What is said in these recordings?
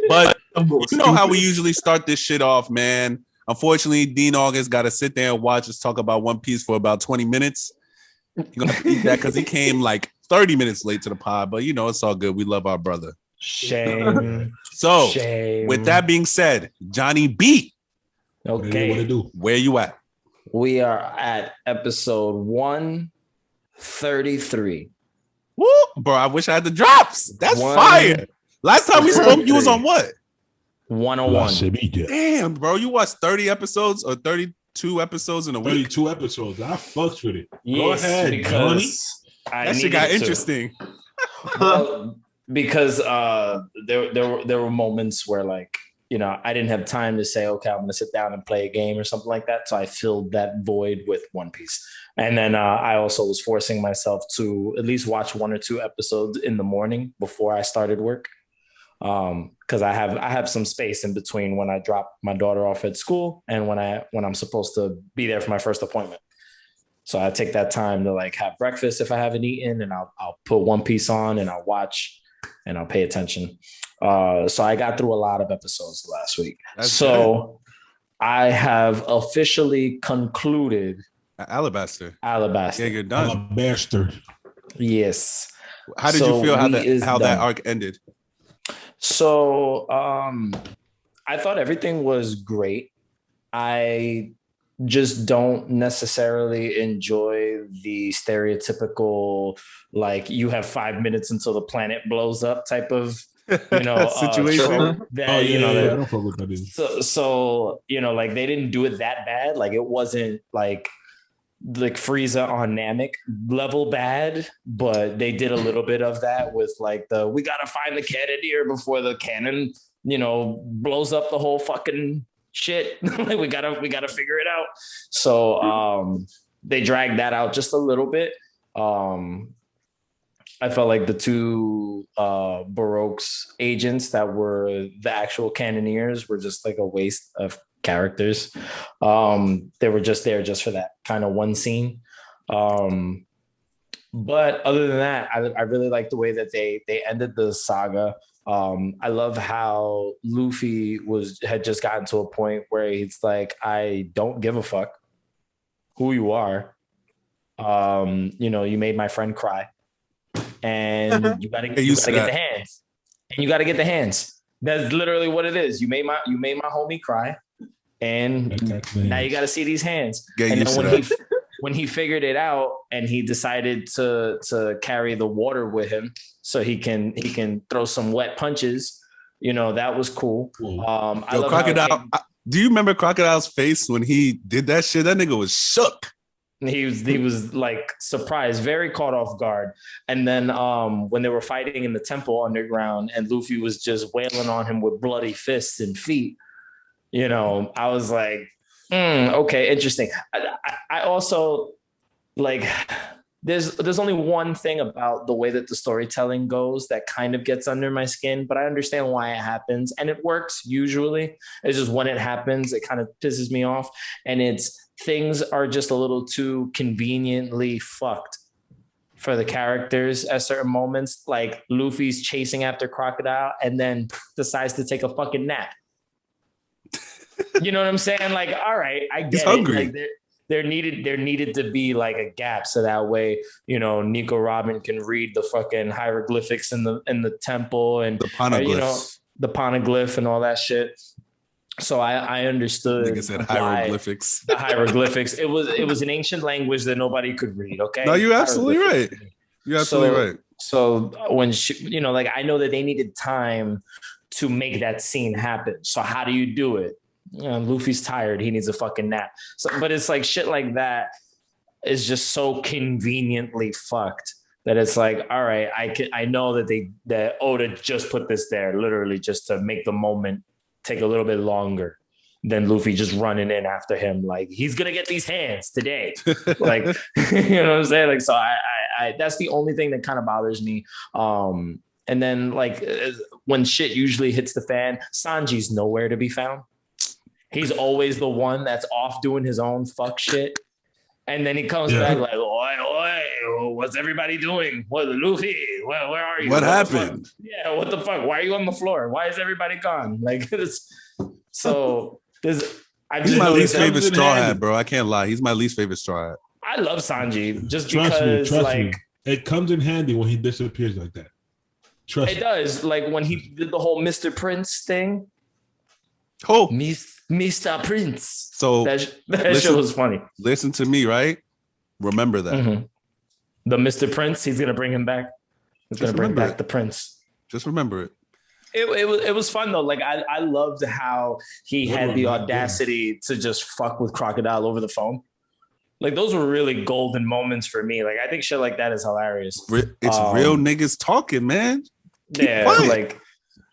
But you know how we usually start this shit off, man. Unfortunately, Dean August got to sit there and watch us talk about One Piece for about 20 minutes. You're going to have to eat that because he came like 30 minutes late to the pod. But, you know, it's all good. We love our brother. Shame. So, Shame. with that being said, Johnny B. Okay. What to do? Where you at? We are at episode 133. Woo, bro, I wish I had the drops. That's fire. Last time we spoke, you was on what? 101. Damn, bro. You watched 30 episodes or 32 episodes in a week? 32 episodes. I fucked with it. Yes, go ahead, Johnny. That shit got interesting. Well, because there were moments where, like, you know, I didn't have time to say, okay, I'm going to sit down and play a game or something like that. So I filled that void with One Piece. And then I also was forcing myself to at least watch 1 or 2 episodes in the morning before I started work. Because I have some space in between when I drop my daughter off at school and when I'm supposed to be there for my first appointment. So I take that time to like have breakfast if I haven't eaten, and I'll put One Piece on and I'll watch and I'll pay attention. So I got through a lot of episodes last week. That's good. I have officially concluded Alabaster. Yeah, you're done. Alabaster. Yes. How did you feel how that arc ended? So I thought everything was great. I just don't necessarily enjoy the stereotypical, like, you have 5 minutes until the planet blows up type of, you know, situation. I don't fuck with that. So, you know, like, they didn't do it that bad. Like, it wasn't like Frieza on Namek level bad, but they did a little bit of that with like we gotta find the cannoneer before the cannon, you know, blows up the whole fucking shit. Like, we gotta figure it out. So they dragged that out just a little bit. I felt like the two Baroque's agents that were the actual cannoneers were just like a waste of characters. They were just there just for that kind of one scene. But other than that, I really like the way that they ended the saga. I love how Luffy had just gotten to a point where he's like, I don't give a fuck who you are. You know, you made my friend cry, and you gotta get the hands. And you gotta get the hands. That's literally what it is. You made my homie cry. And now you got to see these hands. And then when he figured it out and he decided to carry the water with him so he can throw some wet punches, you know, that was cool. Crocodile. Do you remember Crocodile's face when he did that shit? That nigga was shook. He was like surprised, very caught off guard. And then when they were fighting in the temple underground and Luffy was just wailing on him with bloody fists and feet, you know, I was like, okay, interesting. I also, like, there's only one thing about the way that the storytelling goes that kind of gets under my skin, but I understand why it happens. And it works usually. It's just when it happens, it kind of pisses me off. And things are just a little too conveniently fucked for the characters at certain moments. Like, Luffy's chasing after Crocodile and then decides to take a fucking nap. You know what I'm saying? Like, all right, I get it. Like, there needed to be like a gap so that way, you know, Nico Robin can read the fucking hieroglyphics in the temple and the poneglyphs, you know, the poneglyph and all that shit. So I understood. Like I said, hieroglyphics. The hieroglyphics. It was an ancient language that nobody could read. Okay. No, you're absolutely right. You're absolutely right. So when you know, like, I know that they needed time to make that scene happen. So how do you do it? You know, Luffy's tired. He needs a fucking nap. So, but it's like shit like that is just so conveniently fucked that it's like, all right, I know that Oda just put this there literally just to make the moment take a little bit longer than Luffy just running in after him. Like, he's going to get these hands today. Like, you know what I'm saying? Like, so I that's the only thing that kind of bothers me. And then, like, when shit usually hits the fan, Sanji's nowhere to be found. He's always the one that's off doing his own fuck shit. And then he comes back like, oi, what's everybody doing? What, Luffy? where are you? What happened? Yeah, what the fuck? Why are you on the floor? Why is everybody gone? Like this. So there's. He's my least favorite Straw Hat, bro. I can't lie. He's my least favorite Straw Hat. I love Sanji just trust because, me. It comes in handy when he disappears like that. Trust me. It does. Like when he did the whole Mr. Prince thing. Oh, Mr. Prince. So that show was funny. Listen to me, right? Remember that. Mm-hmm. The Mr. Prince, he's gonna bring him back. He's gonna bring back the Prince. Just remember it. It was fun though. Like I loved how he had the audacity to just fuck with Crocodile over the phone. Like those were really golden moments for me. Like I think shit like that is hilarious. It's real niggas talking, man. Keep quiet. Like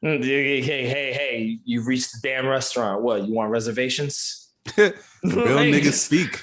hey, you've reached the damn restaurant. What, you want reservations? Real niggas speak.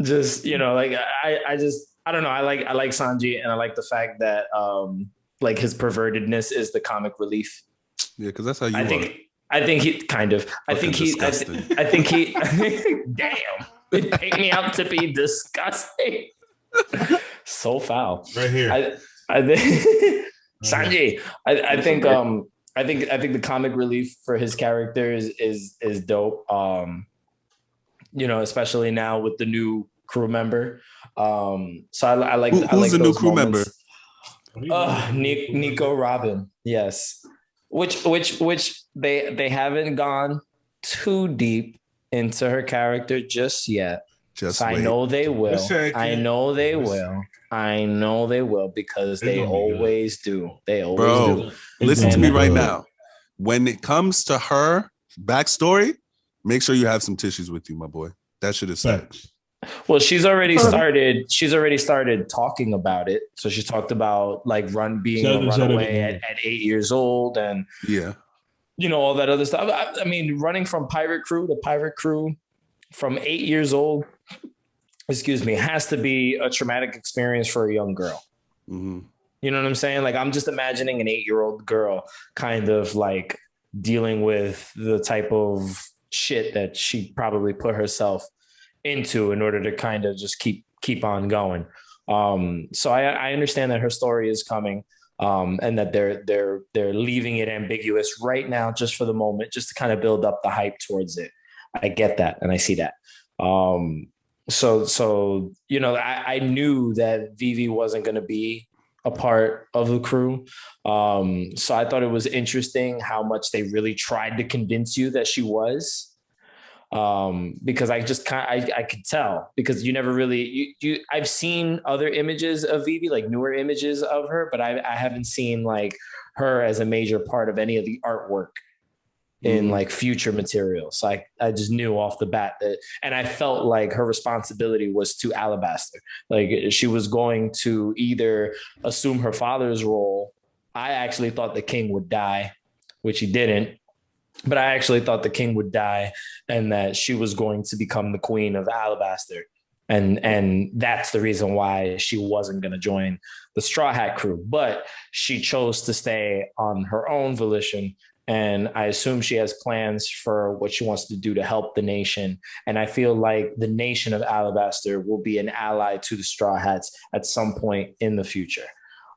Just, like I don't know. I like Sanji, and I like the fact that like his pervertedness is the comic relief. Yeah, because that's how you I think he kind of. I think he. Damn, it picked me up to be disgusting. So foul. Right here. I think Sanji. I think the comic relief for his character is dope. Especially now with the new crew member. So I like. Who's the new crew member? Nico Robin. Yes. Which they haven't gone too deep into her character just yet. I know they will. I know they will because they always do. They always do. Listen to me right now. When it comes to her backstory, make sure you have some tissues with you, my boy. That shit is facts. Well, she's already started talking about it. So she talked about like being a runaway at 8 years old, and all that other stuff. I mean, running from pirate crew to pirate crew from 8 years old, has to be a traumatic experience for a young girl. Mm-hmm. You know what I'm saying? Like, I'm just imagining an 8-year-old girl kind of like dealing with the type of shit that she probably put herself into in order to kind of just keep on going. So I understand that her story is coming, and that they're leaving it ambiguous right now, just for the moment, just to kind of build up the hype towards it. I get that, and I see that. So I knew that Vivi wasn't going to be a part of the crew. So I thought it was interesting how much they really tried to convince you that she was. Because I could tell, because you never really I've seen other images of Vivi, like newer images of her, but I haven't seen like her as a major part of any of the artwork in like future materials. So I just knew off the bat that, and I felt like her responsibility was to Alabaster. Like she was going to either assume her father's role. I actually thought the king would die, which he didn't. But I actually thought the king would die and that she was going to become the queen of Alabaster. And that's the reason why she wasn't going to join the Straw Hat crew. But she chose to stay on her own volition. And I assume she has plans for what she wants to do to help the nation. And I feel like the nation of Alabaster will be an ally to the Straw Hats at some point in the future.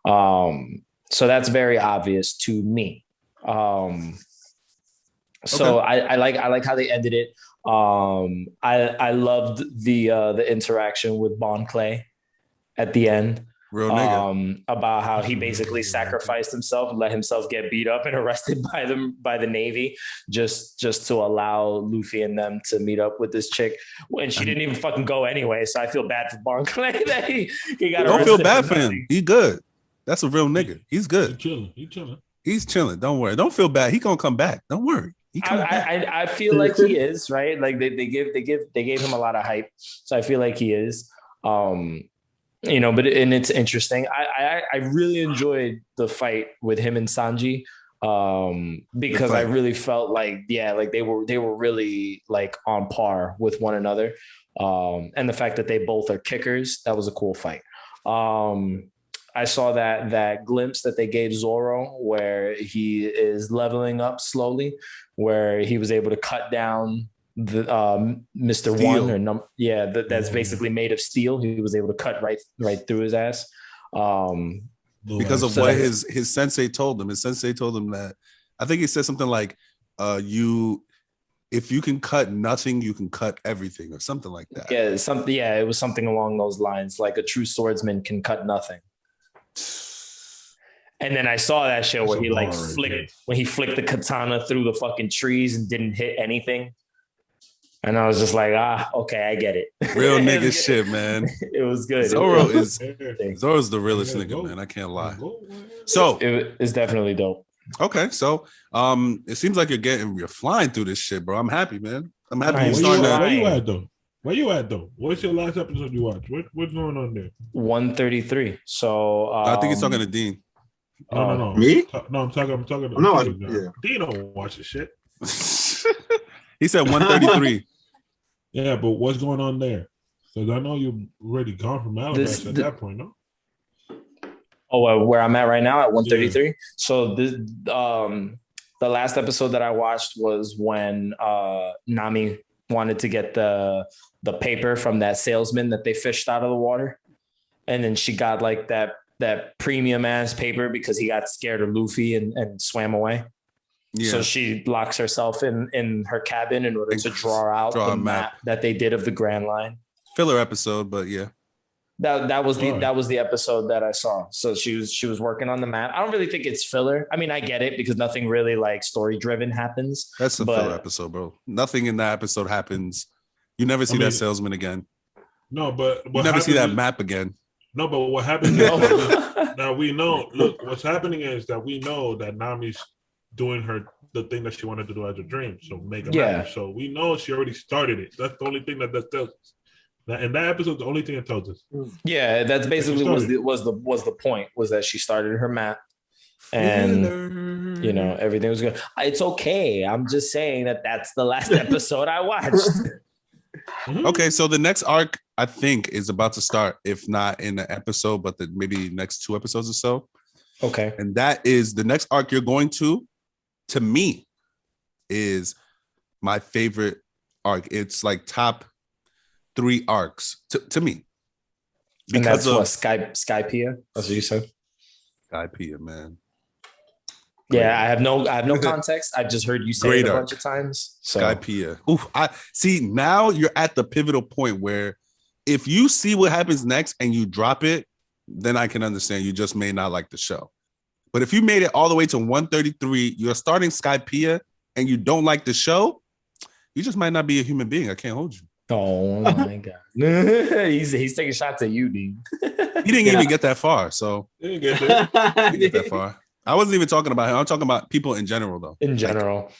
So that's very obvious to me. So okay. I like how they ended it. I loved the interaction with Bon Clay at the end. Real nigga. About how he basically sacrificed himself and let himself get beat up and arrested by the Navy just to allow Luffy and them to meet up with this chick when she didn't even fucking go anyway. So I feel bad for Bon Clay that he got arrested. Don't feel bad for him. He good. That's a real nigga. He's good. He's chilling. Don't worry. Don't feel bad. He gonna come back. Don't worry. I feel like he is, right. Like they gave him a lot of hype, so I feel like he is. But it's interesting. I really enjoyed the fight with him and Sanji, because I really felt like they were really like on par with one another, and the fact that they both are kickers, that was a cool fight. I saw that glimpse that they gave Zoro where he is leveling up slowly, where he was able to cut down the Mr. Steel. One that's basically made of steel. He was able to cut right through his ass. because of what his sensei told him. His sensei told him that, I think he said something like, if you can cut nothing, you can cut everything, or something like that. Yeah, something. Yeah, it was something along those lines. Like a true swordsman can cut nothing. And then I saw that shit where he like flicked the katana through the fucking trees and didn't hit anything. And I was just like, okay, I get it. Real nigga shit, man. It was good. Zoro's the realest nigga, man. I can't lie. So it's definitely dope. Okay, so it seems like you're flying through this shit, bro. I'm happy, man. I'm happy you're starting. Where you at though? What's your last episode you watched? What's going on there? 133. So I think he's talking to Dean. No. Me? No, I'm talking to yeah. Dean don't watch this shit. He said 133. Yeah, but what's going on there? Because I know you're already gone from Alabama at that point, no? Oh, where I'm at right now at 133. Yeah. So this, the last episode that I watched was when Nami wanted to get the paper from that salesman that they fished out of the water, and then she got like that premium ass paper because he got scared of Luffy and swam away. Yeah. So she locks herself in her cabin in order to draw out the map that they did of the Grand Line. Filler episode, but yeah. That was the episode that I saw. So she was working on the map. I don't really think it's filler. I mean, I get it because nothing really like story driven happens. That's a filler episode, bro. Nothing in that episode happens. You never see that salesman again. No, but you never see that map again. No, but what happened? Now we know. Look, what's happening is that we know that Nami's doing the thing that she wanted to do as a dream. So make a map. So we know she already started it. That's the only thing that tells us. And that episode, the only thing it tells us. Yeah, that's basically was the point, was that she started her map, and everything was good. It's okay. I'm just saying that's the last episode I watched. Okay, so the next arc I think is about to start, if not in the episode, but maybe next 2 episodes or so. Okay, and that is the next arc you're going to me, is my favorite arc. It's like top 3 arcs to me. Because and that's what Skypiea. That's what you said. Skypiea, man. Yeah, I have no context. I've just heard you say it a bunch of times. So. Skypiea. Ooh, I see. Now you're at the pivotal point where if you see what happens next and you drop it, then I can understand you just may not like the show. But if you made it all the way to 133, you're starting Skypiea and you don't like the show, you just might not be a human being. I can't hold you. Oh my God. He's taking shots at you, Dean. He didn't even get that far. So he didn't get that far. I wasn't even talking about him. I'm talking about people in general, though. In general.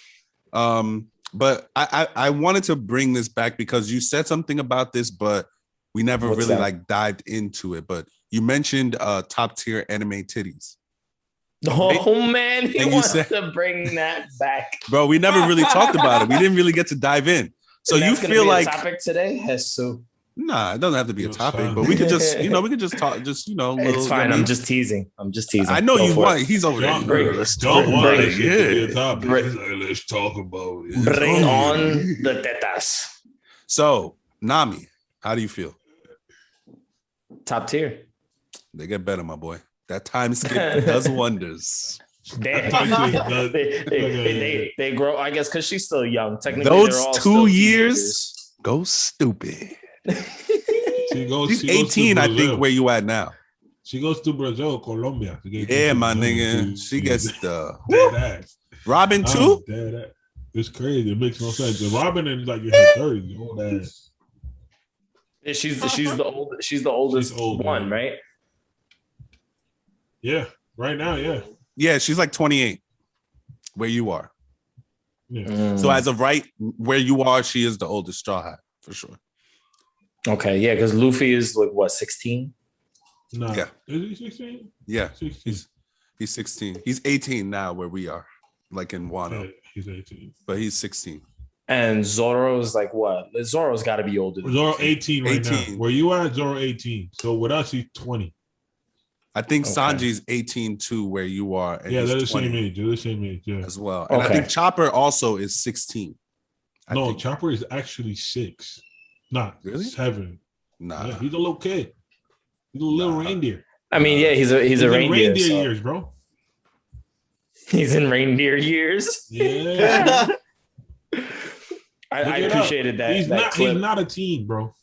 But I wanted to bring this back because you said something about this, but we never like dived into it. But you mentioned top tier anime titties. Oh man, he wants to bring that back. Bro, we never really talked about it. We didn't really get to dive in. So you feel like a topic today? Jesus. Nah, it doesn't have to be a topic, but we could just, we could just talk, just, it's fine. I'm just teasing. I know you want. He's over there. Let's talk about it. Let's talk about it. Bring on the tetas. So, Nami, how do you feel? Top tier. They get better, my boy. That time skip does wonders. They grow, I guess, because she's still young. Technically, those 2 years go stupid. She's 18, I think, where you at now. She goes to Brazil, Colombia. Yeah, my nigga. She gets the Robin too. It's crazy. It makes no sense. And Robin is like in her 30s. Old ass. She's the oldest one, right? Yeah, right now, yeah. Yeah, she's like 28, where you are. Yeah. So as of right where you are, she is the oldest Straw Hat, for sure. Okay, yeah, because Luffy is like, what, 16? No. Yeah. Is he 16? Yeah, 16. He's 16. He's 18 now where we are, like in Wano. Yeah, he's 18. But he's 16. And Zoro's like what? Zoro's got to be older. Zoro 18 right now. Where you at, Zoro 18. So with us, he's 20. I think Sanji's 18 too, where you are. And yeah, they're the same age. They're the same age, yeah. As well. And I think Chopper also is 16. Chopper is actually 6. Not really? 7. Nah. Yeah, he's a little kid. He's a little reindeer. I mean, yeah, he's a reindeer. Reindeer years, bro. He's in reindeer years. Yeah. I appreciated that. He's not a teen, bro.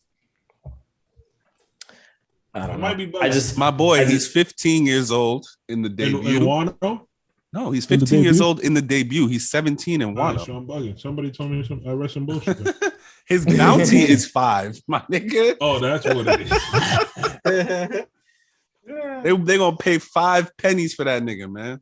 I don't know. My boy, he's 15 years old in the debut. In Wano? No, he's 15 years old in the debut. He's 17 in Wano. So I'm bugging. Somebody told me I read some bullshit. His bounty is 5, my nigga. Oh, that's what it is. They're gonna pay 5 pennies for that nigga, man.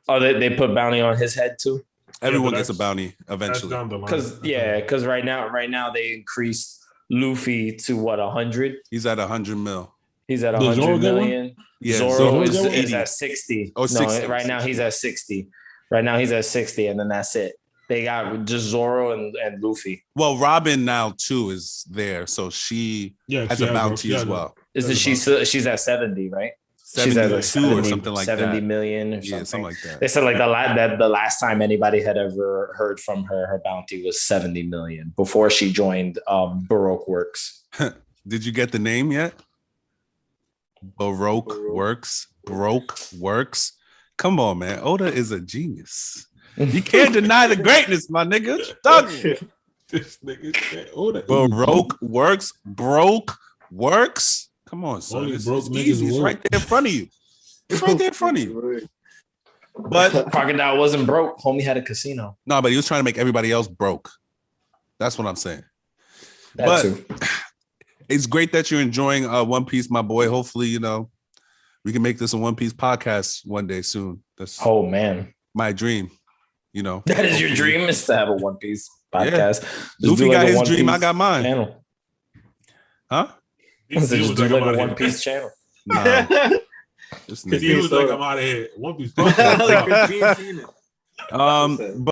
Oh, they put bounty on his head too. Everyone gets a bounty eventually. Because right now they increased Luffy to what, 100? He's at 100 mil. He's at 100 million. Yeah, Zoro is at 60. Oh, 60. Right now he's at 60. Right now he's at 60, and then that's it. They got just Zoro and Luffy. Well, Robin now too is there, so she has a bounty as well. She's at 70, right? 72 she's at like 70, or something like 70 that. million or something. Something like that. They said like the last time anybody had ever heard from her bounty was 70 million before she joined Baroque Works. Did you get the name yet? Baroque Works. Come on, man. Oda is a genius. You can't deny the greatness, my nigga. This nigga Oda. Baroque Works. Broke Works. Come on, son. It's easy. It's right there in front of you. It's right there in front of you. But Crocodile wasn't broke. Homie had a casino. No, but he was trying to make everybody else broke. That's what I'm saying. That too. It's great that you're enjoying One Piece, my boy. Hopefully, we can make this a One Piece podcast one day soon. That's my dream. That is your dream, is to have a One Piece podcast. Yeah. Luffy got his dream. I got mine. Channel. Huh? Just do like a One Piece channel. Nah. He was like, I'm out of here. One Piece. Like 15 minutes. But